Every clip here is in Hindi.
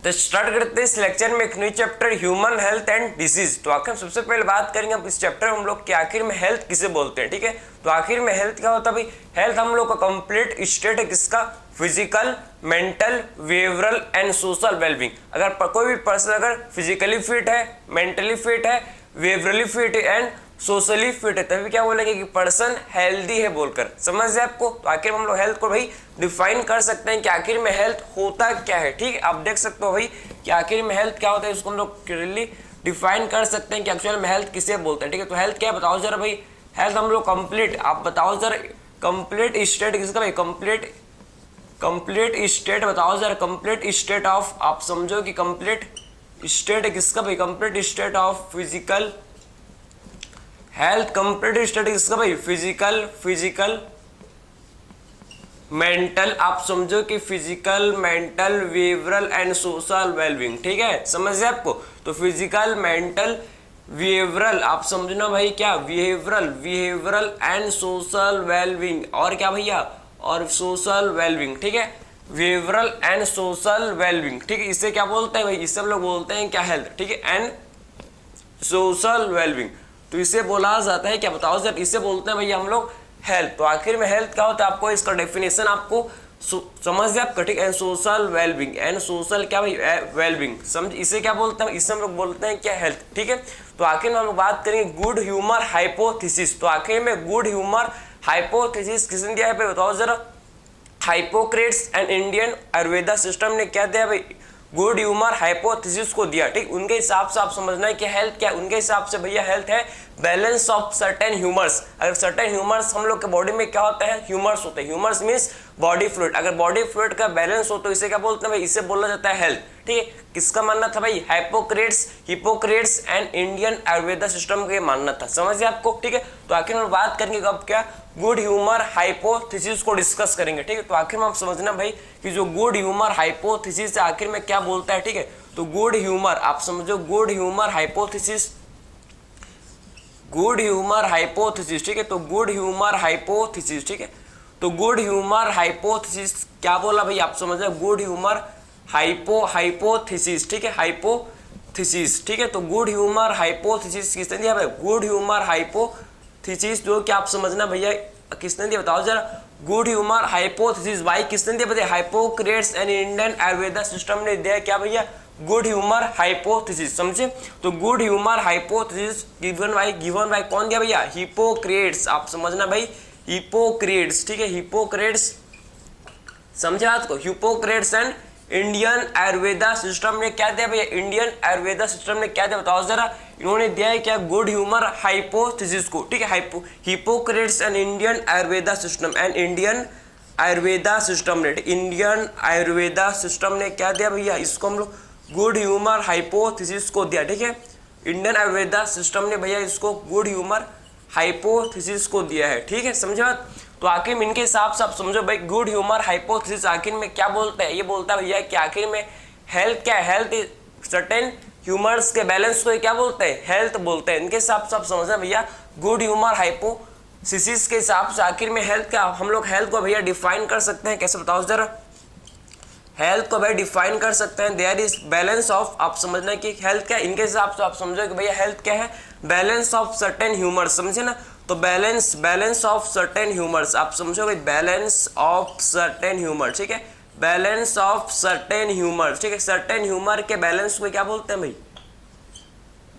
तो स्टार्ट करते हैं इस लेक्चर में एक new chapter human health and disease. तो आखिर सबसे पहले बात करेंगे हम इस चैप्टर में हम लोग कि आखिर में हेल्थ किसे बोलते हैं। ठीक है, तो आखिर में हेल्थ क्या होता है भाई? हेल्थ हम लोग का कंप्लीट स्टेट है किसका? Physical, mental, behavioural and social wellbeing. अगर कोई भी पर्सन अगर फिजिकली फिट है, मेंटली फिट है, बिहेवियरली फिट है एंड सोशली फिट है, तभी क्या बोलेंगे कि पर्सन हेल्दी है बोलकर। समझ गए आपको? तो आखिर हम लोग हेल्थ को भाई डिफाइन कर सकते हैं कि आखिर में हेल्थ होता क्या है। ठीक है, आप देख सकते हो भाई कि आखिर में हेल्थ क्या होता है, इसको हम लोग क्लियरली डिफाइन कर सकते हैं कि एक्चुअल में हेल्थ किसे बोलते हैं। ठीक है, तो हेल्थ क्या है बताओ जरा भाई? हेल्थ हम लोग कंप्लीट, आप बताओ जरा कंप्लीट स्टेट किसका भाई? कंप्लीट स्टेट बताओ जरा, कंप्लीट स्टेट ऑफ, आप समझो कि कंप्लीट स्टेट किसका भाई? Complete state of physical health. Complete state किसका भाई? फिजिकल मेंटल, आप समझो कि physical, mental, behavioural and social wellbeing. ठीक है, समझ गए आपको? तो फिजिकल, मेंटल, बिहेवियरल, आप समझना भाई क्या? Behavioural and social wellbeing. और क्या भैया? और सोशल वेलबींग। ठीक है, बिहेवियरल एंड सोशल वेलबींग। ठीक है, इसे क्या बोलते हैं भाई? इसे हम लोग बोलते हैं क्या? हेल्थ। ठीक है, एंड सोशल वेलबींग। तो इसे बोला जाता है क्या बताओ सर? इसे बोलते हैं भैया हम लोग हेल्थ। तो आखिर में हेल्थ क्या होता है? आपको इसका डेफिनेशन आपको समझ गए आप? ठीक है, सोशल वेलबींग एंड सोशल क्या भाई? वेलबींग। समझ, इसे क्या बोलते हैं? इसे हम लोग बोलते हैं क्या? हेल्थ। ठीक है, तो आखिर में हम लोग बात करेंगे गुड ह्यूमर हाइपोथेसिस। तो आखिर में गुड ह्यूमर हाइपोथेसिस किसने दिया है भाई बताओ जरा? हाइपोक्रेट्स एंड इंडियन आयुर्वेदा सिस्टम ने क्या दिया भाई? गुड ह्यूमर हाइपोथेसिस को दिया। ठीक, उनके हिसाब से आप समझना है कि हेल्थ क्या है। उनके हिसाब से भैया हेल्थ है बैलेंस ऑफ सर्टेन ह्यूमर्स। अगर सर्टेन ह्यूमर्स हम लोग के बॉडी में क्या होता है? ह्यूमर्स होते हैं। Humours means body fluid. अगर बॉडी फ्लूइड का बैलेंस हो तो इसे क्या बोलते हैं भाई? इसे बोला जाता है हेल्थ। ठीक है, किसका मानना था भाई? Hippocrates and Indian Ayurveda system का मानना था। समझिए आपको? ठीक है, तो आखिर में बात करेंगे अब क्या? गुड ह्यूमर हाइपोथेसिस को डिस्कस करेंगे। ठीक है, तो आखिर में आप समझना भाई कि जो गुड ह्यूमर हाइपोथेसिस आखिर में क्या बोलता है। ठीक है, तो गुड ह्यूमर, आप समझो good humour hypothesis, good humour hypothesis. ठीक है, तो गुड ह्यूमर हाइपोथेसिस। ठीक है, तो गुड ह्यूमर हाइपोथेसिस क्या बोला भाई? आप समझ रहे? Good humour hypothesis. ठीक है, हाइपोथेसिस। ठीक है, तो गुड ह्यूमर हाइपोथेसिस किसने दिया भाई? गुड ह्यूमर हाइपोथेसिस जो कि आप समझना भैया किसने दिया बताओ जरा? गुड ह्यूमर हाइपोथेसिस भाई किसने दिया बताइए? हाइपोक्रेट्स एंड इंडियन आयुर्वेदा सिस्टम ने दिया क्या भैया? Good humour hypothesis. समझे? तो good humour hypothesis given by कौन दिया भैया? हिपोक्रेट्स। आप समझना भाई हिपोक्रेट्स। ठीक है, हिपोक्रेट्स, समझे बात को? Hippocrates and Indian Ayurveda system ने क्या दिया भैया? इंडियन आयुर्वेदा सिस्टम ने क्या दिया बताओ जरा? इन्होंने दिया है क्या? गुड ह्यूमर हाइपोथेसिस को। ठीक है, Hippocrates and Indian Ayurveda system and Indian Ayurveda system ने, इंडियन आयुर्वेदा सिस्टम ने क्या दिया भैया? इसको हम लोग गुड ह्यूमर हाइपोथेसिस को दिया। ठीक है, इंडियन आयुर्वेदा सिस्टम ने भैया इसको गुड ह्यूमर हाइपोथेसिस को दिया है। ठीक है, समझे बात? तो आखिर में इनके हिसाब से आप समझो भाई गुड ह्यूमर हाइपोथेसिस आखिर में क्या बोलता है? ये बोलता है भैया कि आखिर में हेल्थ क्या है? हेल्थ सर्टेन ह्यूमर्स के बैलेंस को क्या बोलते हैं? हेल्थ बोलते हैं। इनके हिसाब से आप समझना भैया गुड ह्यूमर हाइपोथेसिस के हिसाब से आखिर में हेल्थ क्या, हम लोग हेल्थ को भैया डिफाइन कर सकते हैं। कैसे बताओ जरा? हेल्थ को भाई डिफाइन कर सकते हैं देयर इज बैलेंस ऑफ, आप समझना कि हेल्थ क्या? इनके हिसाब से आप समझो कि भैया हेल्थ क्या है? Balance of certain humours. समझे ना? तो बैलेंस ऑफ सर्टेन ह्यूमर्स, आप समझो भाई बैलेंस ऑफ सर्टेन ह्यूमर। ठीक है, बैलेंस ऑफ सर्टेन ह्यूमर। ठीक है, सर्टेन ह्यूमर के बैलेंस को क्या बोलते हैं भाई?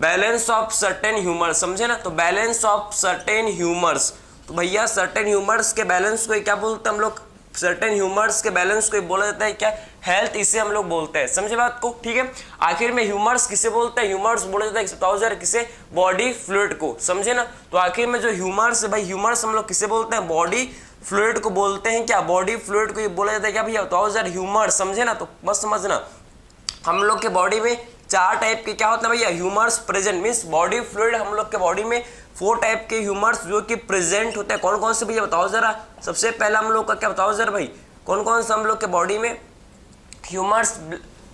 Balance of certain humour. समझे ना? तो बैलेंस ऑफ सर्टेन ह्यूमर्स, तो भैया सर्टेन ह्यूमर्स के बैलेंस को क्या बोलते हैं हम लोग? सर्टेन ह्यूमर्स के बैलेंस को बोला जाता है क्या? हेल्थ, इसे हम लोग बोलते हैं। समझे बात को? ठीक है, आखिर में ह्यूमर्स किसे बोलते हैं? ह्यूमर्स बोला जाता है बताओ जरा किसे? बॉडी फ्लूइड को। समझे ना? तो आखिर में जो ह्यूमर्स है भाई, ह्यूमर्स हम लोग किसे बोलते हैं? बॉडी फ्लूइड को बोलते हैं क्या? बॉडी फ्लूइड को ये बोला जाता है क्या भैया बताओ जरा? ह्यूमर्स। समझे ना? तो बस समझना हम लोग के बॉडी में 4 टाइप के क्या होते हैं भैया? Humours present, means body fluid हम लोग के बॉडी में 4 टाइप के ह्यूमर्स जो कि प्रेजेंट होते हैं। कौन कौन से भैया बताओ जरा? सबसे पहला हम लोग का क्या बताओ जरा भाई? कौन कौन सा हम लोग के बॉडी में ह्यूमर्स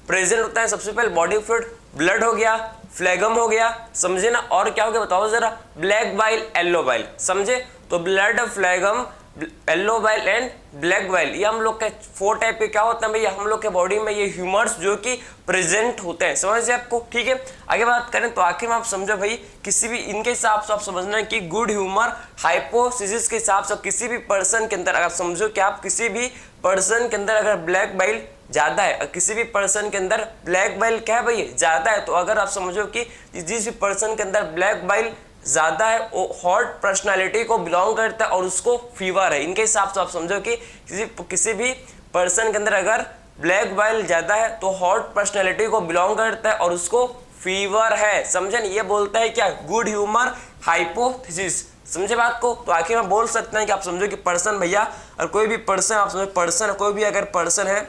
प्रेजेंट होता है? सबसे पहले बॉडी फ्लूइड, ब्लड हो गया, फ्लेगम हो गया, समझे ना? और क्या हो गया बताओ जरा? Black bile, yellow bile. समझे? तो blood, phlegm, yellow bile and black bile, ये हम लोग के 4 टाइप के क्या होते हैं भैया हम लोग के बॉडी में, ये ह्यूमर्स जो कि प्रेजेंट होते हैं। समझिए आपको, ठीक है। आगे बात करें तो आखिर में आप समझो भाई, किसी भी इनके हिसाब से आप समझना है कि गुड ह्यूमर हाइपोथिसिस के हिसाब से किसी भी पर्सन के अंदर, अगर समझो कि आप किसी भी पर्सन के अंदर अगर ब्लैक बाइल ज्यादा है, किसी भी पर्सन के अंदर ब्लैक बाइल क्या है भैया ज्यादा है, तो अगर आप समझो कि जिस भी पर्सन के अंदर ब्लैक बाइल ज्यादा है वो हॉट पर्सनालिटी को बिलोंग करता है और उसको फीवर है। इनके हिसाब से आप समझो कि किसी भी पर्सन के अंदर अगर ब्लैक बाइल ज्यादा है तो हॉट पर्सनालिटी को बिलोंग करता है और उसको फीवर है। समझे नहीं, ये बोलता है क्या, गुड ह्यूमर हाइपोथेसिस। समझे बात को। तो आखिर में बोल सकते हैं कि आप समझो कि पर्सन भैया, और कोई भी पर्सन आप समझो पर्सन, कोई भी अगर पर्सन है,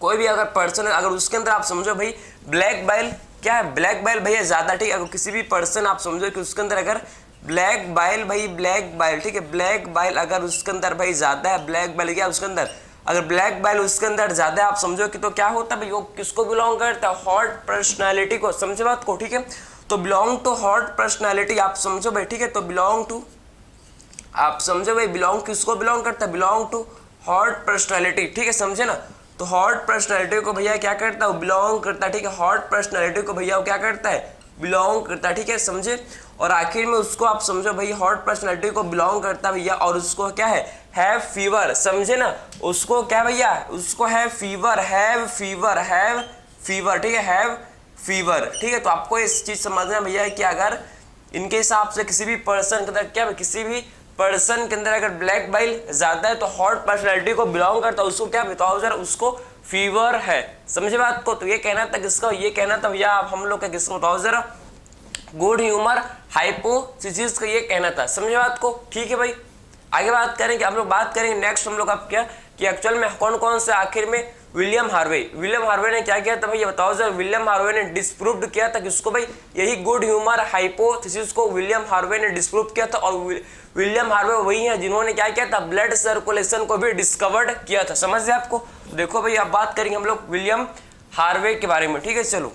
कोई भी अगर पर्सन है, अगर उसके अंदर आप समझो भाई ब्लैक बाइल क्या है, ब्लैक बाइल भैया ज्यादा, ठीक है। अगर किसी भी पर्सन आप समझो कि उसके अंदर अगर ब्लैक बाइल भाई, ब्लैक बाइल, ठीक है, ब्लैक बाइल अगर उसके अंदर भाई ज्यादा है, ब्लैक बाइल क्या उसके अंदर, अगर ब्लैक बाइल उसके अंदर ज्यादा है आप समझो कि तो क्या होता है भाई, वो किसको बिलोंग करता है, हॉट पर्सनैलिटी को। समझे बात को, ठीक है। तो बिलोंग टू हॉट पर्सनैलिटी आप समझो भाई, ठीक है। तो बिलोंग टू, आप समझो भाई बिलोंग किसको बिलोंग करता है, बिलोंग टू हॉट पर्सनैलिटी, ठीक है, समझे ना। तो हॉट पर्सनैलिटी को भैया क्या करता है, वो बिलोंग करता है, ठीक है। हॉट पर्सनैलिटी को भैया वो क्या करता है, बिलोंग करता है, ठीक है, समझे। और आखिर में उसको आप समझो भाई हॉट पर्सनैलिटी को बिलोंग करता है भैया, और उसको क्या है फीवर। समझे ना, उसको क्या भैया, उसको है fever, have fever, have fever, ठीक है, हैव फीवर, ठीक है। तो आपको इस चीज समझना भैया कि अगर इनके हिसाब से किसी भी पर्सन के अंदर क्या, किसी भी पर्सन के अंदर अगर ब्लैक बाइल ज्यादा है तो हॉट पर्सनैलिटी को बिलोंग करता है, उसको क्या बताओ जरा, उसको फीवर है। समझे बात को। तो ये कहना था किसका, ये कहना था भैया आप हम लोग का किसको बताओ जरा, गुड ह्यूमर हाइपोथेसिस का ये कहना था। समझे बात को, ठीक है भाई। आगे बात करेंगे, हम लोग बात करेंगे नेक्स्ट हम लोग आप क्या कि एक्चुअल में कौन कौन से आखिर में विलियम हार्वे ने क्या किया था भाई, बताओ जरा। विलियम हार्वे ने डिस्प्रूव्ड किया था किसको भाई, यही गुड ह्यूमर हाइपोथेसिस को विलियम हार्वे ने डिस्प्रूव किया था। और विलियम हार्वे वही है जिन्होंने क्या किया था, ब्लड सर्कुलेशन को भी डिस्कवर्ड किया था। समझ आपको। देखो भाई अब बात करेंगे हम लोग विलियम हार्वे के बारे में, ठीक है। चलो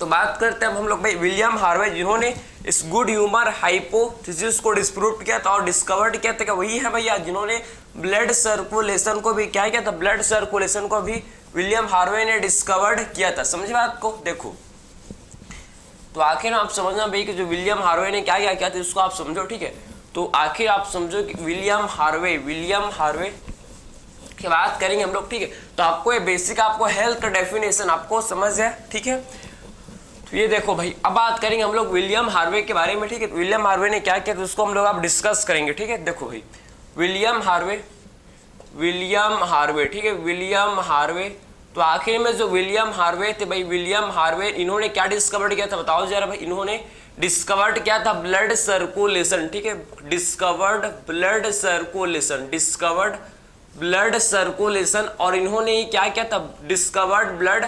तो बात करते हैं हम लोग भाई विलियम हार्वे जिन्होंने इस गुड ह्यूमर हाइपोथेसिस को डिस्प्रूव किया था और डिस्कवर्ड किया था। वही है भैया जिन्होंने ब्लड सर्कुलेशन को भी क्या किया था, ब्लड सर्कुलेशन को भी विलियम हार्वे ने डिस्कवर्ड किया था। समझे बात को। देखो तो आखिर आप समझना भाई कि जो विलियम हार्वे ने क्या किया था इसको आप समझो, ठीक है। तो आखिर आप समझो कि विलियम हार्वे की बात करेंगे हम लोग, ठीक है। तो आपको ये बेसिक आपको हेल्थ का डेफिनेशन आपको समझ है, ठीक है। तो ये देखो भाई अब बात करेंगे हम लोग विलियम हार्वे के बारे में, ठीक है। विलियम हार्वे ने क्या किया तो उसको हम लोग आप डिस्कस करेंगे, ठीक है। देखो भाई विलियम हार्वे, ठीक है, विलियम हार्वे। तो आखिर में जो विलियम हार्वे थे भाई, विलियम हार्वे इन्होंने क्या डिस्कवर्ड किया था बताओ जरा भाई। इन्होंने डिस्कवर्ड किया था ब्लड सर्कुलेशन, ठीक है, डिस्कवर्ड ब्लड सर्कुलेशन। और इन्होंने क्या किया था, डिस्कवर्ड ब्लड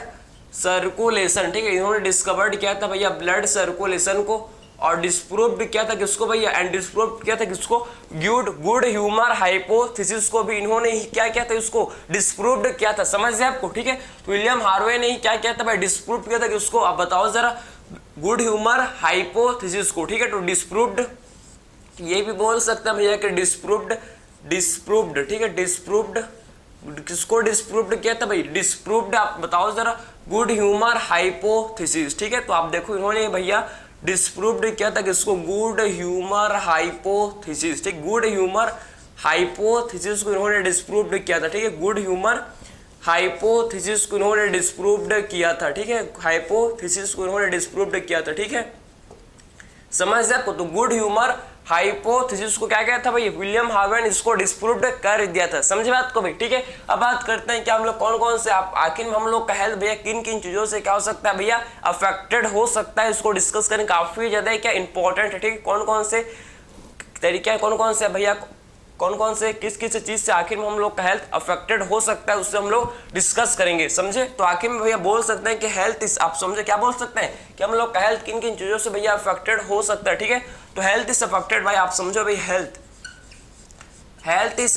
सर्कुलेशन, ठीक है। इन्होंने डिस्कवर्ड किया था भैया ब्लड सर्कुलेशन को और डिस्प्रूव्ड किया था किसको भैया, एंड डिस्प्रूव्ड किया था किसको, गुड ह्यूमर हाइपोथेसिस को भी इन्होंने ही क्या किया था, इसको डिस्प्रूव्ड किया था। समझ गए आपको, ठीक है। तो विलियम हार्वे ने ही क्या किया था भाई, डिस्प्रूव किया था किसको, आप बताओ जरा, गुड ह्यूमर हाइपोथेसिस को, ठीक है। तो डिस्प्रूव्ड, ये भी बोल सकते हैं भैया कि डिस्प्रूव्ड, ठीक है, डिस्प्रूव्ड किसको डिस्प्रूव्ड किया था भाई, डिस्प्रूव्ड आप बताओ जरा, गुड ह्यूमर हाइपोथेसिस, ठीक है। तो आप देखो इन्होंने भैया डिस्प्रूव्ड किया था किसको, गुड ह्यूमर हाइपोथेसिस, ठीक, गुड ह्यूमर हाइपोथेसिस को इन्होंने डिस्प्रूव्ड किया था, ठीक है। गुड ह्यूमर हाइपोथेसिस को इन्होंने डिस्प्रूव्ड किया था, ठीक है, हाइपोथेसिस को इन्होंने डिस्प्रूव्ड किया था, ठीक है। समझ आपको। तो गुड ह्यूमर हाइपोथेसिस को क्या किया था भाई, विलियम हार्वे ने इसको डिस्प्रूव्ड कर दिया था। समझे बात को भाई, ठीक है। अब बात करते हैं कि हम लोग कौन कौन से आखिर में हम लोग का हेल्थ भैया किन किन चीजों से क्या हो सकता है भैया, अफेक्टेड हो सकता है, इसको डिस्कस करें, काफी ज्यादा क्या इंपॉर्टेंट है, ठीक है। कौन कौन से तरीके हैं, कौन कौन से भैया, कौन कौन से किस किस चीज से आखिर में हम लोग का हेल्थ अफेक्टेड हो सकता है, उससे हम लोग डिस्कस करेंगे। समझे। तो आखिर में भैया बोल सकते हैं कि हेल्थ इस, आप समझे क्या बोल सकते हैं कि हम लोग का हेल्थ किन किन चीजों से भैया अफेक्टेड हो सकता है, ठीक है। तो हेल्थ इज अफेक्टेड भाई, आप समझो भाई, हेल्थ इज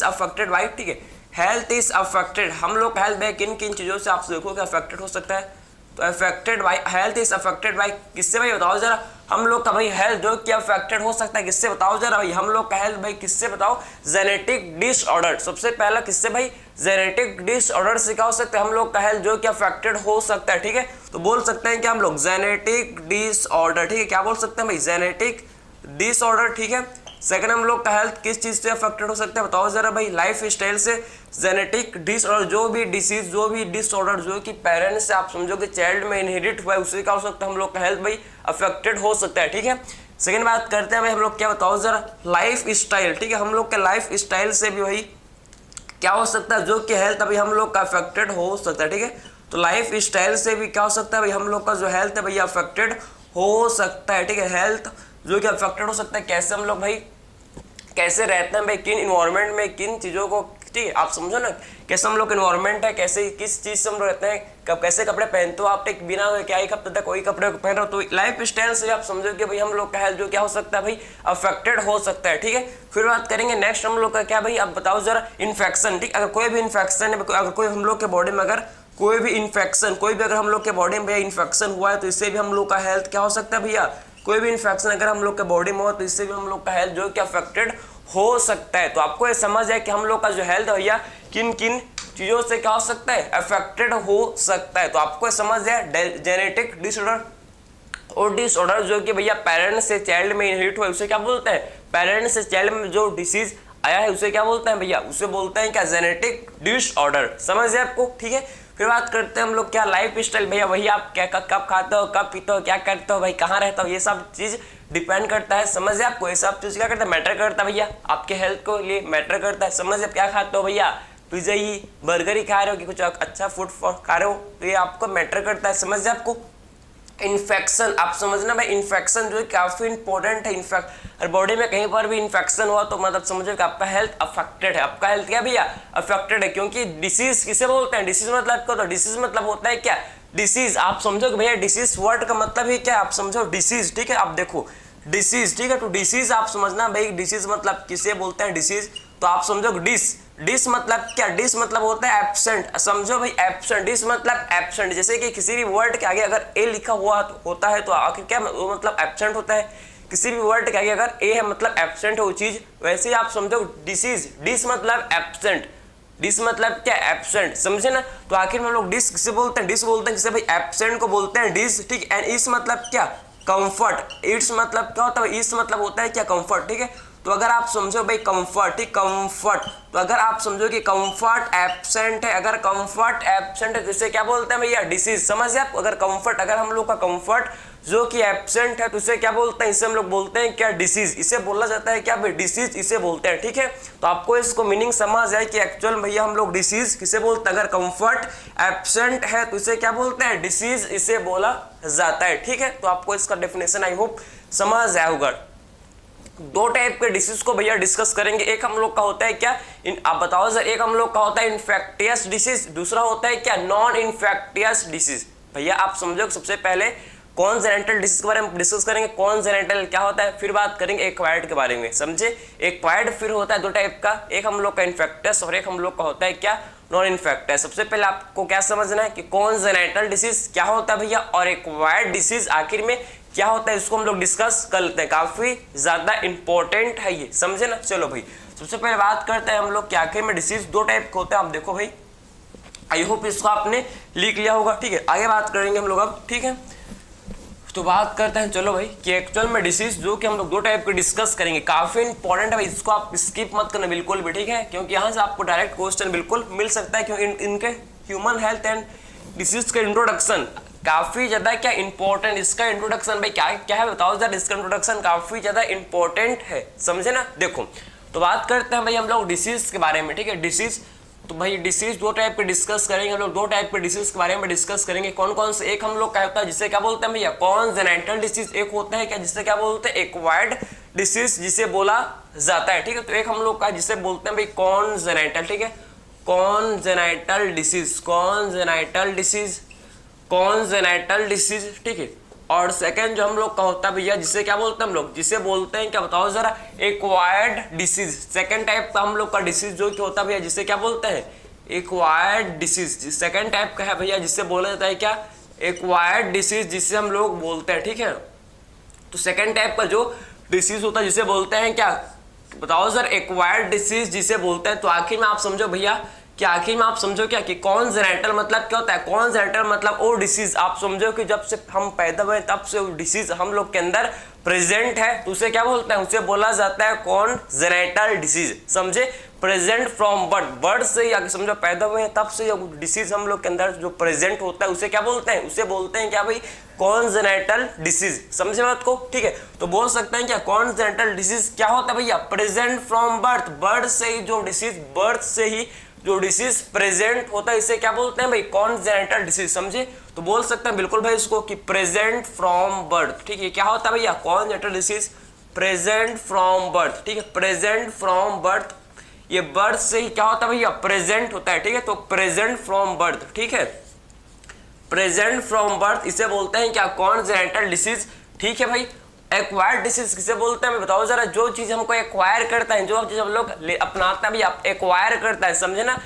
अफेक्टेड भाई, ठीक है। हेल्थ इज अफेक्टेड, हम लोग का हेल्थ भाई किन किन चीजों से आप देखो कि अफेक्टेड हो सकता है, तो affected by health is affected by किससे भाई बताओ जरा, हम लोग का भाई हेल्थ जो कि अफेक्टेड हो सकता है किससे बताओ जरा भाई, हम लोग का हेल्थ भाई किससे बताओ, जेनेटिक डिसऑर्डर। सबसे पहला किससे भाई, जेनेटिक डिसऑर्डर से क्या हो सकता है हम लोग का हेल्थ जो कि अफेक्टेड हो सकता है। ठीक है, तो बोल सकते हैं कि हम लोग जेनेटिक डिसऑर्डर। ठीक है, क्या बोल सकते हैं भाई, जेनेटिक डिसऑर्डर। ठीक है, सेकंड हम लोग का हेल्थ किस चीज से अफेक्टेड हो सकता है बताओ जरा भाई, लाइफ स्टाइल से। जेनेटिक डिसऑर्डर जो भी डिसीज जो भी डिसऑर्डर जो कि पेरेंट्स से आप समझो कि चाइल्ड में इनहेरिट हुआ है उससे क्या हो सकता है हम लोग का हेल्थ भाई अफेक्टेड हो सकता है। ठीक है, सेकंड बात करते हैं भाई हम लोग क्या बताओ जरा, लाइफ स्टाइल। ठीक है, हम लोग के लाइफ स्टाइल से भी भाई क्या हो सकता है जो कि हेल्थ अभी हम लोग का अफेक्टेड हो सकता है। ठीक है, तो लाइफ स्टाइल से भी क्या हो सकता है भाई हम लोग का जो हेल्थ है भैया अफेक्टेड हो सकता है। ठीक है, हेल्थ जो कि अफेक्टेड हो सकता है, कैसे हम लोग भाई कैसे रहते हैं भाई, किन इन्वायरमेंट में किन चीज़ों को, ठीक है आप समझो ना, कैसे हम लोग इन्वायरमेंट है, कैसे किस चीज़ से हम लोग रहते हैं, कब कैसे कपड़े पहनते हो आप, एक बिना क्या एक हफ्ते तक कोई कपड़े पहन रहे हो, तो लाइफ स्टाइल से आप समझो कि भाई हम लोग का हेल्थ जो क्या हो सकता है भाई अफेक्टेड हो सकता है। ठीक है, फिर बात करेंगे नेक्स्ट हम लोग का क्या भाई, अब बताओ जरा इन्फेक्शन। ठीक, अगर कोई भी इन्फेक्शन है, अगर कोई हम लोग के बॉडी में अगर कोई भी इन्फेक्शन, कोई भी अगर हम लोग के बॉडी में भैया इन्फेक्शन हुआ है तो इससे भी हम लोग का हेल्थ क्या हो सकता है भैया, कोई भी इन्फेक्शन अगर हम लोग के बॉडी में हो तो इससे भी हम लोग का हेल्थ जो कि अफेक्टेड हो सकता है। तो आपको ये समझ है कि हम लोग का जो हेल्थ है भैया किन किन चीजों से क्या हो सकता है अफेक्टेड हो सकता है। तो आपको ये समझ है जेनेटिक डिसऑर्डर और डिसऑर्डर जो कि भैया पेरेंट्स से चाइल्ड में इनहेरिट हुआ है उसे क्या बोलते हैं, पेरेंट्स से चाइल्ड में जो डिसीज आया है उसे क्या बोलते हैं भैया, उसे बोलते हैं क्या, जेनेटिक डिसऑर्डर। समझ है आपको। ठीक है, फिर बात करते हैं हम लोग क्या लाइफ स्टाइल, भैया वही आप क्या कब खाते हो, कब पीते हो, क्या करते हो भाई, कहाँ रहते हो, ये सब चीज डिपेंड करता है। समझ है आपको, ये सब चीज क्या करता है, मैटर करता है भैया, आपके हेल्थ को लिए मैटर करता है। समझ है, क्या खाते हो भैया, पिज्जा ही बर्गर ही खा रहे हो कि कुछ अच्छा फूड खा रहे हो, तो ये आपको मैटर करता है। समझ है आपको। इन्फेक्शन, आप समझना भाई इन्फेक्शन जो है काफी इंपॉर्टेंट है। इन्फेक्ट और बॉडी में कहीं पर भी इन्फेक्शन हुआ तो मतलब समझो कि आपका हेल्थ अफेक्टेड है, आपका हेल्थ क्या भैया अफेक्टेड है। क्योंकि डिसीज किसे बोलते हैं, डिसीज मतलब क्या होता है, डिसीज मतलब होता है क्या, डिसीज। आप समझो कि भैया डिसीज वर्ड का मतलब ही क्या, आप समझो डिसीज। ठीक है, आप देखो डिसीज। ठीक है, तो डिसीज आप समझना भाई, डिसीज मतलब किसे बोलते हैं डिसीज, तो आप समझो डिस, डिस मतलब क्या, डिस मतलब होता है एब्सेंट। समझो भाई एब्सेंट, डिस मतलब एब्सेंट। जैसे कि किसी भी वर्ड के आगे अगर ए लिखा हुआ होता है तो आखिर क्या वो मतलब एब्सेंट होता है। किसी भी वर्ड के आगे अगर ए है मतलब एब्सेंट है वो चीज। वैसे ही आप समझो डिसीज, डिस मतलब एब्सेंट, डिस मतलब क्या एब्सेंट, समझे ना। तो आखिर में हम लोग डिस किसे बोलते हैं, डिस बोलते हैं किसे भाई, एब्सेंट को बोलते हैं डिस। ठीक, एंड इस मतलब क्या, कंफर्ट। इट्स मतलब क्या होता है, इस मतलब होता है क्या, कंफर्ट। ठीक है, तो अगर आप समझो भाई कंफर्ट, ठीक कंफर्ट, तो अगर आप समझो कि कंफर्ट एब्सेंट है, अगर कंफर्ट एब्सेंट है तो इसे क्या बोलते हैं भैया डिसीज। समझ आप, अगर कंफर्ट, अगर हम लोग का कंफर्ट जो कि एब्सेंट है तो इसे क्या बोलते हैं, इसे हम लोग बोलते हैं क्या डिसीज, इसे बोला जाता है क्या भाई डिसीज, इसे बोलते हैं। ठीक है, तो आपको इसको मीनिंग समझ आए कि एक्चुअल भैया हम लोग डिसीज किसे बोलते हैं, अगर कंफर्ट एब्सेंट है तो इसे क्या बोलते हैं डिसीज, इसे बोला जाता है। ठीक है, तो आपको इसका डेफिनेशन आई होप समझ आया होगा। दो टाइप के डिसीज को भैया डिस्कस करेंगे, एक हम लोग का होता है क्या आप बताओ सर, एक हम लोग का होता है इन्फेक्टियस डिसीज, दूसरा होता है क्या नॉन इन्फेक्टियस डिसीज। भैया आप समझो सबसे पहले कॉन्जेनिटल डिसीज के बारे में डिस्कस करेंगे, कॉन्जेनिटल क्या होता है, फिर बात करेंगे एक्वायर्ड के बारे में। समझे, एक्वायर्ड फिर होता है दो टाइप का, एक हम लोग का इन्फेक्टियस और एक हम लोग का होता है क्या नॉन इन्फेक्टियस। सबसे पहले आपको क्या समझना है कि कॉन्जेनिटल डिसीज क्या होता है भैया और एक्वायर्ड डिसीज आखिर में क्या होता है, इसको हम लोग डिस्कस कर लेते हैं, काफी ज्यादा इंपॉर्टेंट है ये, समझे ना। चलो भाई सबसे पहले बात करते हैं हम लोग कि आखिर में डिसीज दो टाइप के होते हैं। आप देखो भाई, आई होप इसको आपने लिख लिया होगा। ठीक है, आगे बात करेंगे हम लोग अब। ठीक है, तो बात करते हैं चलो भाई कि एक्चुअल में डिसीज जो कि हम लोग दो टाइप के डिस्कस करेंगे, काफी इंपॉर्टेंट है भाई, इसको आप स्किप मत करना बिल्कुल भी। ठीक है, क्योंकि यहाँ से आपको डायरेक्ट क्वेश्चन बिल्कुल मिल सकता है, क्योंकि इनके ह्यूमन हेल्थ एंड डिसीज का इंट्रोडक्शन काफी ज्यादा क्या इंपॉर्टेंट, इसका इंट्रोडक्शन भाई क्या क्या है बताओ जरा, इसका इंट्रोडक्शन काफी ज्यादा इंपॉर्टेंट है, समझे ना। देखो तो बात करते हैं भाई हम लोग डिसीज के बारे में। ठीक है, डिसीज तो भाई डिसीज दो टाइप के डिस्कस करेंगे हम लोग, दो टाइप के डिसीज के बारे में डिस्कस करेंगे। कौन कौन से, एक हम लोग क्या होता है जिसे क्या बोलते हैं भैया कॉन्जेनिटल डिसीज, एक होता है क्या जिसे क्या बोलते हैं एक्वायर्ड डिसीज जिसे बोला जाता है। ठीक है, तो एक हम लोग का जिसे बोलते हैं भाई कॉन्जेनिटल। ठीक है, congenital disease, congenital disease, congenital disease. ठीक है, और सेकंड जो हम लोग का होता है भैया जिसे क्या बोलते हैं हम लोग, जिसे बोलते हैं क्या बताओ जरा एक्वायर्ड डिसीज। सेकंड टाइप का हम लोग का डिसीज जो कि होता है भैया जिसे क्या बोलते हैं एक्वायर्ड डिसीज। सेकंड टाइप का है भैया जिसे बोला जाता है क्या एक्वायर्ड डिसीज जिसे हम लोग बोलते हैं, ठीक है। तो सेकेंड टाइप का जो डिसीज होता है जिसे बोलते हैं क्या, बताओ सर, एक्वायर्ड डिसीज जिसे बोलते हैं। तो आखिर में आप समझो भैया कि आखिर में आप समझो क्या कि कॉन्जेनिटल मतलब क्या होता है। कॉन्जेनिटल मतलब वो डिसीज आप समझो कि जब से हम पैदा हुए तब से वो डिसीज हम लोग के अंदर प्रेजेंट है, तो उसे क्या बोलते हैं, उसे बोला जाता है कॉन्जेनिटल डिसीज, समझे। प्रेजेंट फ्रॉम बर्थ, बर्थ से या समझो पैदा हुए हैं तब से जो डिसीज हम लोग के अंदर जो प्रेजेंट होता है उसे क्या बोलते हैं, उसे बोलते हैं क्या भाई, कॉन्जेनिटल डिसीज, समझे बात को, ठीक है। तो बोल सकते हैं क्या कॉन्जेनिटल डिसीज क्या होता है भैया, प्रेजेंट फ्रॉम बर्थ, बर्थ से ही जो डिसीज, बर्थ से ही जो डिसीज प्रेजेंट होता है इसे क्या बोलते हैं भाई, कॉन्जेनिटल डिसीज, समझे। तो बोल सकते हैं बिल्कुल भाई इसको कि प्रेजेंट फ्रॉम बर्थ, ठीक है। क्या होता है भैया, congenital disease present from birth, ठीक है। प्रेजेंट फ्रॉम बर्थ, ये बर्थ से ही क्या होता है भैया, प्रेजेंट होता है, ठीक है। तो प्रेजेंट फ्रॉम बर्थ, ठीक है, प्रेजेंट फ्रॉम बर्थ इसे बोलते हैं क्या, कॉन्जेनिटल डिसीज, ठीक है भाई। एक्वायर्ड डिसीज किसे बोलते हैं, बताओ जरा। जो चीज हमको एक्वायर करता है, जो चीज हम लोग अपनाते हैं भी, आप एक्वायर करता है, समझे ना।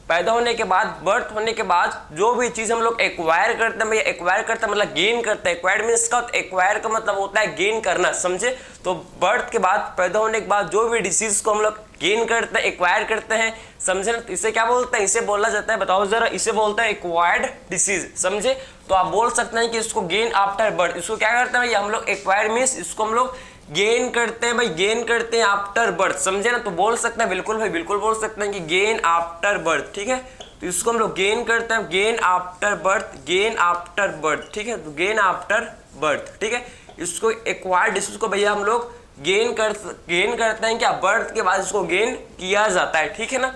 पैदा होने के बाद, बर्थ होने के बाद जो भी चीज हम लोग एक्वायर करते हैं भैया, एक्वायर करते हैं मतलब गेन करते हैं। एक्वायर्ड मींस का, एक्वायर का मतलब होता है गेन करना, समझे। तो बर्थ के बाद, पैदा होने के बाद जो भी डिसीज को हम लोग गेन करते हैं, एक्वायर करते हैं, समझे ना। तो इसे क्या बोलते हैं, इसे बोला जाता है, बताओ जरा, इसे बोलते हैं एक्वायर्ड डिसीज, समझे। तो आप बोल सकते हैं कि इसको गेन आफ्टर बर्थ, इसको क्या करते हैं भैया हम लोग, एक्वायर्ड मींस इसको हम लोग गेन करते हैं भाई, गेन करते हैं आफ्टर बर्थ, समझे ना। तो बोल सकते हैं बिल्कुल भाई, बिल्कुल बोल सकते हैं कि गेन आफ्टर बर्थ, ठीक है। तो इसको हम लोग गेन करते हैं, gain after birth, gain after birth, ठीक है। तो गेन आफ्टर बर्थ, ठीक है। इसको एक्वायर्ड डिसीज को भैया हम लोग गेन करते हैं क्या, बर्थ के बाद इसको गेन किया जाता है, ठीक है ना।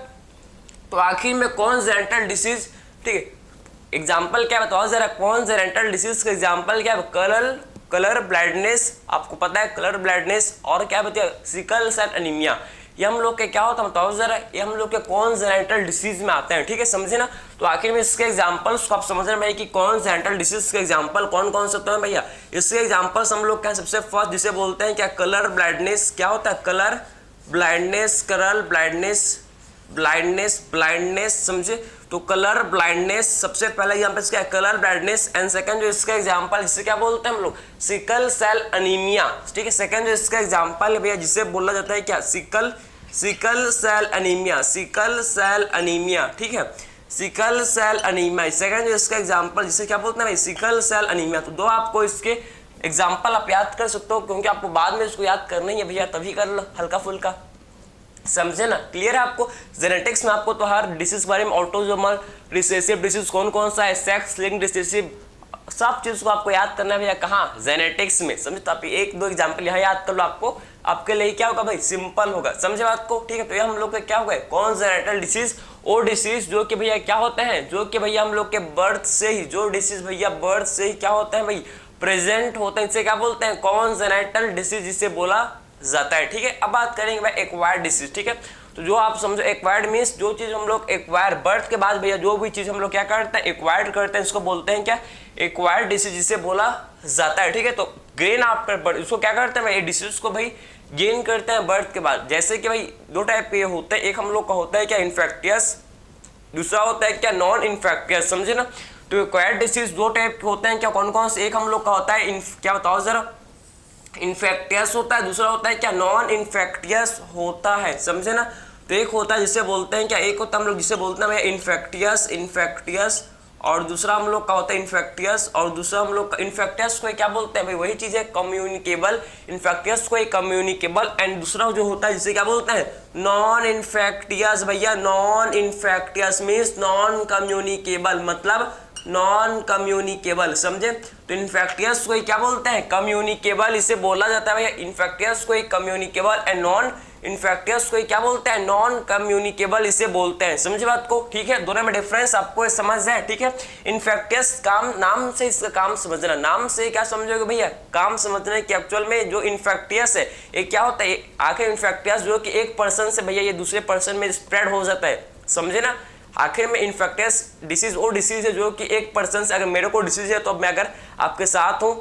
तो आखिर में कॉन्जेनिटल डिसीज, ठीक है, एग्जाम्पल क्या बताओ जरा, कॉन्जेनिटल डिसीज का एग्जाम्पल क्या है, कलर ब्लाइंडनेस, आपको पता है कलर ब्लाइंडनेस, और क्या बताइए, सिकल सेल एनीमिया। ये हम लोग के क्या होता है बताओ जरा, ये हम लोग के कॉन्जेनिटल डिसीज में आते हैं, ठीक है, समझे ना। तो आखिर में इसके एग्जांपल्स को आप समझ रहे हैं भाई कि कॉन्जेनिटल डिसीज के एग्जांपल कौन कौन से होते हैं भैया। इसके एग्जांपल्स हम लोग क्या, सबसे फर्स्ट जिसे बोलते हैं क्या, कलर ब्लाइंडनेस। क्या होता है, colour blindness, colour blindness, blindness, समझे। तो कलर ब्लाइंडनेस सबसे पहले यहाँ पे इसका कलर ब्लाइंडनेस, एंड सेकंड जो इसका एग्जांपल जिसे क्या बोलते हैं हम लोग, सिकल सेल एनीमिया, ठीक है। सेकंड जो इसका एग्जांपल है भैया जिसे बोला जाता है क्या, sickle cell anaemia, sickle cell anaemia, ठीक है, सिकल सेल एनीमिया। सेकंड जो इसका एग्जांपल जिसे क्या बोलते हैं भाई, सिकल सेल एनीमिया। तो दो आपको इसके एग्जांपल आप याद कर सकते हो, क्योंकि आपको बाद में इसको याद करना ही है भैया, तभी कर लो हल्का फुल्का, समझे ना। क्लियर है आपको। जेनेटिक्स में आपको तो हर डिसीज के बारे में, ऑटोसोमल रिसेसिव डिसीज कौन कौन सा है, सेक्स लिंक्ड रिसेसिव, सब चीज को आपको याद करना है भैया, कहाँ, जेनेटिक्स में, समझे। तो आप एक दो एग्जांपल यहाँ याद कर लो, आपको आपके लिए क्या होगा भाई, सिंपल होगा, समझे बात को, ठीक है। तो ये हम लोग के क्या होगा, कॉन्जेनिटल डिसीज, वो डिसीज जो कि भैया क्या होते हैं, जो कि भैया हम लोग के बर्थ से ही, जो डिसीज भैया बर्थ से ही क्या होते हैं भाई, प्रेजेंट होते हैं, इसे क्या बोलते हैं, कॉन्जेनिटल डिसीज जिसे बोला जाता है, ठीक है। अब बात करेंगे भाई एक्वायर्ड डिसीज, ठीक है। तो जो आप समझो एक्वायर्ड मींस जो चीज हम लोग एक्वायर, बर्थ के बाद भैया जो भी चीज हम लोग क्या करते हैं, एक्वायर्ड करते हैं, इसको बोलते हैं क्या, एक्वायर्ड डिसीज जिसे बोला जाता है, ठीक है। तो गेन आफ्टर बर्थ, इसको क्या करते हैं भाई, डिसीज को भाई गेन करते हैं बर्थ के बाद। जैसे कि भाई दो टाइप के होते हैं, एक हम लोग का होता है क्या, इन्फेक्टियस, दूसरा होता है क्या, नॉन इन्फेक्टियस, समझे ना। तो एक्वायर्ड डिसीज दो टाइप के होते हैं क्या, कौन कौन से, एक हम लोग का होता है क्या बताओ जरा, इन्फेक्टियस होता है, दूसरा होता है क्या, नॉन इन्फेक्टियस होता है, समझे ना। तो एक होता है जिसे बोलते हैं क्या, एक होता है हम लोग जिसे बोलते हैं इन्फेक्टियस, और दूसरा हम लोग का होता है इन्फेक्टियस, और दूसरा हम लोग का इन्फेक्टियस को क्या बोलते हैं भाई, वही चीज है कम्युनिकेबल, इन्फेक्टियस को एक कम्युनिकेबल, एंड दूसरा जो होता है जिसे क्या बोलते हैं, नॉन इन्फेक्टियस भैया। Non infectious means non communicable, मतलब नॉन कम्युनिकेबल, समझे। तो इन्फेक्टियस को क्या बोलते हैं, कम्युनिकेबल, इसे बोला जाता है भैया, इन्फेक्टियस को कम्युनिकेबल, एंड नॉन इन्फेक्टियस को क्या बोलते हैं, नॉन कम्युनिकेबल इसे बोलते हैं, समझे बात को, ठीक है। दोनों में डिफरेंस आपको समझ जाए, ठीक है। इन्फेक्टियस काम, नाम से इसका काम समझना, नाम से क्या समझोगे भैया, काम समझना कि एक्चुअल में जो इन्फेक्टियस है ये क्या होता है, आखिर इन्फेक्टियस जो कि एक पर्सन से भैया ये दूसरे पर्सन में स्प्रेड हो जाता है, समझे ना। आखिर में इन्फेक्टियस डिसीज वो डिसीज है जो कि एक पर्सन से, अगर मेरे को डिसीज है तो अब मैं अगर आपके साथ हूँ,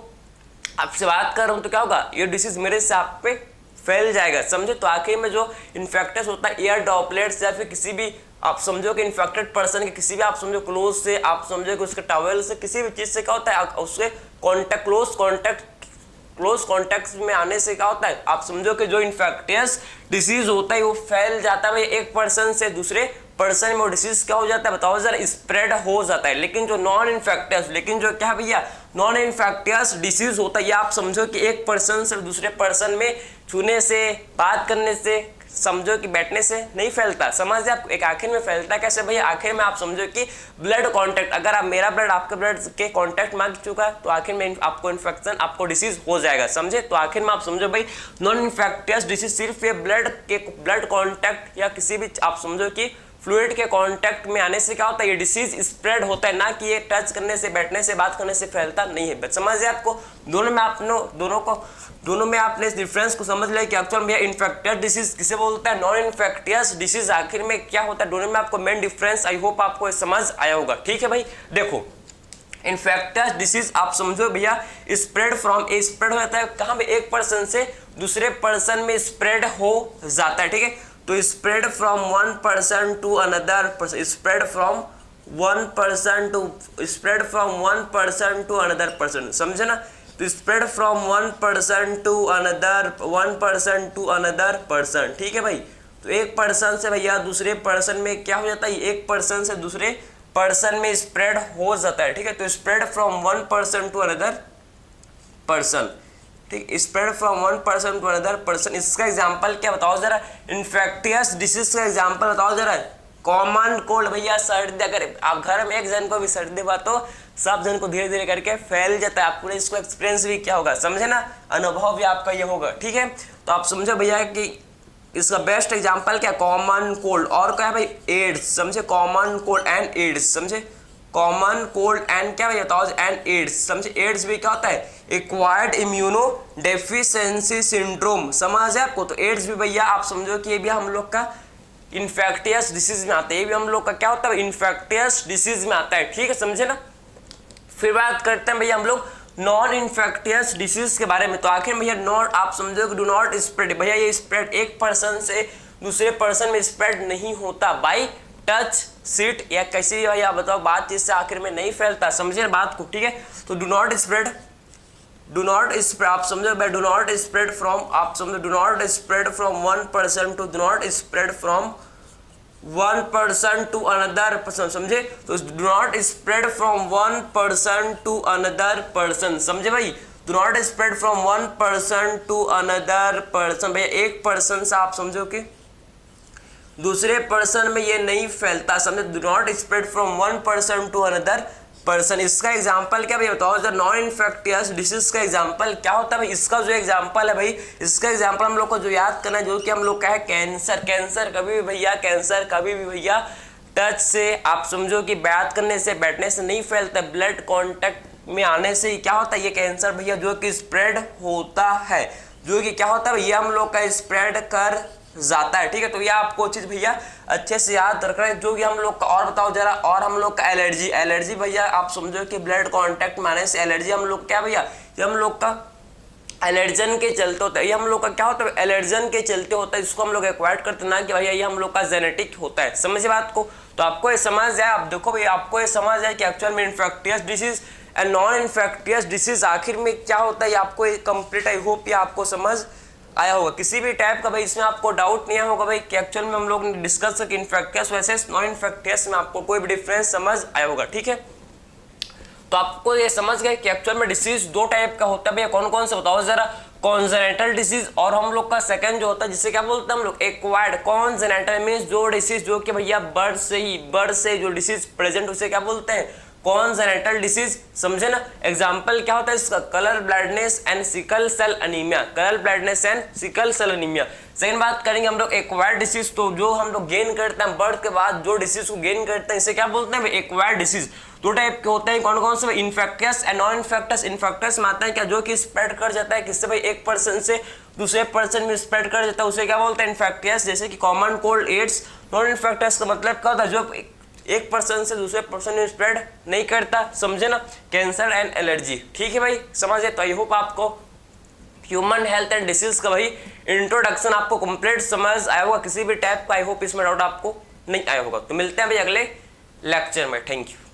आपसे बात कर रहा हूँ, तो क्या होगा, ये डिसीज मेरे से आप पे फैल जाएगा, समझे। तो आखिर में जो इन्फेक्टियस होता है एयर ड्रॉपलेट्स या फिर किसी भी आप समझो कि इन्फेक्टेड पर्सन के किसी भी आप समझो क्लोज से, आप समझो कि उसके टॉवेल से, किसी भी चीज से क्या होता है उसके कॉन्टेक्ट क्लोज कॉन्टेक्ट में आने से क्या होता है, आप समझो कि जो इन्फेक्टियस डिसीज होता है वो फैल जाता है भाई एक पर्सन से दूसरे पर्सन में, वो डिसीज क्या हो जाता है बताओ जरा, स्प्रेड हो जाता है। लेकिन जो नॉन इन्फेक्टियस डिसीज होता है ये आप समझो कि एक पर्सन से दूसरे पर्सन में छूने से, बात करने से, समझो कि बैठने से नहीं फैलता। समझ आप, एक आखिर में फैलता है कैसे भैया, आखिर में आप समझो कि ब्लड कांटेक्ट, अगर आप मेरा ब्लड आपके ब्लड के कांटेक्ट में आ चुका है तो आखिर में आपको इन्फेक्शन, आपको डिसीज हो जाएगा। समझे, तो आखिर में आप समझो भाई नॉन इन्फेक्टियस डिसीज सिर्फ ये ब्लड कांटेक्ट या किसी भी आप समझो कि फ्लूइड के कांटेक्ट में आने से क्या होता है, ये डिसीज स्प्रेड होता है, ना कि ये टच करने से, बैठने से, बात करने से फैलता नहीं है। समझ है आपको, दोनों में आपने इस डिफरेंस को समझ लिया कि एक्चुअल में इन्फेक्टियस डिसीज किसे बोलता है, नॉन इन्फेक्टियस डिसीज आखिर में क्या होता है, दोनों में आपको मेन डिफरेंस आई होप आपको समझ आया होगा। ठीक है भाई, देखो इन्फेक्टियस डिसीज आप समझो भैया स्प्रेड हो जाता है कहाँ पे, एक पर्सन से दूसरे पर्सन में स्प्रेड हो जाता है। ठीक है, तो spread from one person to another person, spread from one person to another person, समझे ना, तो spread from one person to another person. ठीक है भाई, तो एक पर्सन से भैया दूसरे पर्सन में क्या हो जाता है, एक पर्सन से दूसरे पर्सन में स्प्रेड हो जाता है। ठीक है, तो spread from one person to another person, ठीक, spread from one person to another person. इसका एग्जांपल क्या बताओ जरा, इन्फेक्टियस डिसीज का एग्जांपल बताओ जरा। कॉमन कोल्ड भैया सर्दी, अगर आप घर में एक जन को भी सर्दी हुआ तो सब जन को धीरे धीरे करके फैल जाता है। आपको इसको एक्सपीरियंस भी क्या होगा, समझे ना, अनुभव भी आपका ये होगा। ठीक है, तो आप समझो भैया कि इसका बेस्ट एग्जांपल क्या, कॉमन कोल्ड, और क्या है भाई एड्स, समझे, कॉमन कोल्ड एंड एड्स, समझे, कॉमन कोल्ड एंड क्या भैया बताओ, एंड एड्स, समझे, एड्स भी क्या होता है, एक्वायर्ड इम्यूनो डेफिशिएंसी सिंड्रोम, समझ है आपको। तो एड्स भी भैया आप समझो कि ये भी हम लोग का इन्फेक्टियस डिसीज में आता है, ये भी हम लोग का क्या होता है, इन्फेक्टियस डिसीज में आता है। ठीक है, समझे ना। फिर बात करते हैं भैया हम लोग नॉन इन्फेक्टियस डिसीज के बारे में। तो आखिर भैया नॉट आप समझो कि डू नॉट स्प्रेड, भैया ये स्प्रेड एक पर्सन से दूसरे पर्सन में स्प्रेड नहीं होता बाय टच, सीट या कैसी भैया बताओ बातचीत से, आखिर में नहीं फैलता। समझे बात को, ठीक है। तो डू नॉट स्प्रेड आप समझो भाई, डू नॉट स्प्रेड फ्रॉम, आप समझो do not spread from one person to, do not spread from one person to another person, समझे। तो do not spread from one person to another person, समझे भाई, do not spread from one person to another person, भैया एक पर्सन से आप समझो कि दूसरे पर्सन में ये नहीं फैलता, समझे, do not spread from one person to another person. इसका एग्जांपल क्या भाई बताओ जरा, नॉन इन्फेक्टियस डिसीज का एग्जांपल क्या होता है भाई, इसका जो एग्जांपल है भाई, इसका एग्जांपल हम लोग को जो याद करना है, जो कि हम लोग का है कैंसर कभी भी भैया टच से, आप समझो कि बात करने से, बैठने से नहीं फैलता, ब्लड कांटेक्ट में आने से ही क्या होता है, ये कैंसर भैया जो कि स्प्रेड होता है, जो कि क्या होता है भैया हम लोग का स्प्रेड कर जाता है। ठीक है, तो ये आपको चीज भैया अच्छे से याद रखना है। जो कि हम लोग का और बताओ जरा, और हम लोग का एलर्जी भैया आप समझो कि ब्लड कांटेक्ट में आने से एलर्जी हम लोग क्या भैया, ये हम लोग का एलर्जन के चलते होता है, ये हम लोग का क्या होता है, एलर्जन के चलते होता है, इसको हम लोग एक्वायर्ड करते हैं, ना कि भैया ये हम लोग का जेनेटिक होता है। समझिए बात को, तो आपको ये समझ जाए, आप देखो भैया आपको ये समझ जाए कि एक्चुअल में infectious disease and non infectious disease आखिर में क्या होता है, आपको कंप्लीट, आई होप ये आपको समझ आया होगा। किसी भी टाइप का भाई इसमें आपको डाउट नहीं आया होगा भाई कि एक्चुअल में हम लोग ने डिस्कस किया इन्फेक्टियस वर्सेस नॉन इन्फेक्टियस में आपको कोई भी डिफरेंस समझ आया होगा। ठीक है, तो आपको ये समझ गए कि एक्चुअल में डिसीज दो टाइप का होता है भैया, कौन कौन से बताओ जरा, कॉन्जेनिटल डिसीज और हम लोग का सेकंड जो होता है जिसे क्या बोलते हैं हम लोग, एक्वायर्ड। कॉन्जेनिटल मींस जो डिसीज जो कि भैया बर्थ से जो डिसीज प्रेजेंट उसे क्या बोलते हैं, कॉन्जेनिटल डिसीज, समझे ना। एग्जांपल क्या होता है इसका, colour blindness and sickle cell anaemia, second बात करेंगे हम लोग एक्वायर्ड डिसीज, तो जो हम लोग गेन करते हैं बर्थ के बाद जो डिसीज को गेन करते हैं इसे क्या बोलते हैं, एक्वायर्ड डिसीज। दो टाइप के होते हैं, कौन कौन से, infectious and non infectious. Infectious में आता है क्या, जो कि स्प्रेड कर जाता है किससे भाई, एक पर्सन से दूसरे पर्सन में स्प्रेड कर जाता है, उसे क्या बोलते हैं, इन्फेक्टियस, जैसे कि common cold, AIDS. Non infectious का मतलब क्या होता है, जो एक पर्सन से दूसरे पर्सन में स्प्रेड नहीं करता, समझे ना, कैंसर एंड एलर्जी। ठीक है भाई, समझे। तो आई होप आपको ह्यूमन हेल्थ एंड डिसीज का भाई इंट्रोडक्शन आपको कंप्लीट समझ आया होगा, किसी भी टाइप का आई होप इसमें डाउट आपको नहीं आया होगा। तो मिलते हैं भाई अगले लेक्चर में। Thank you.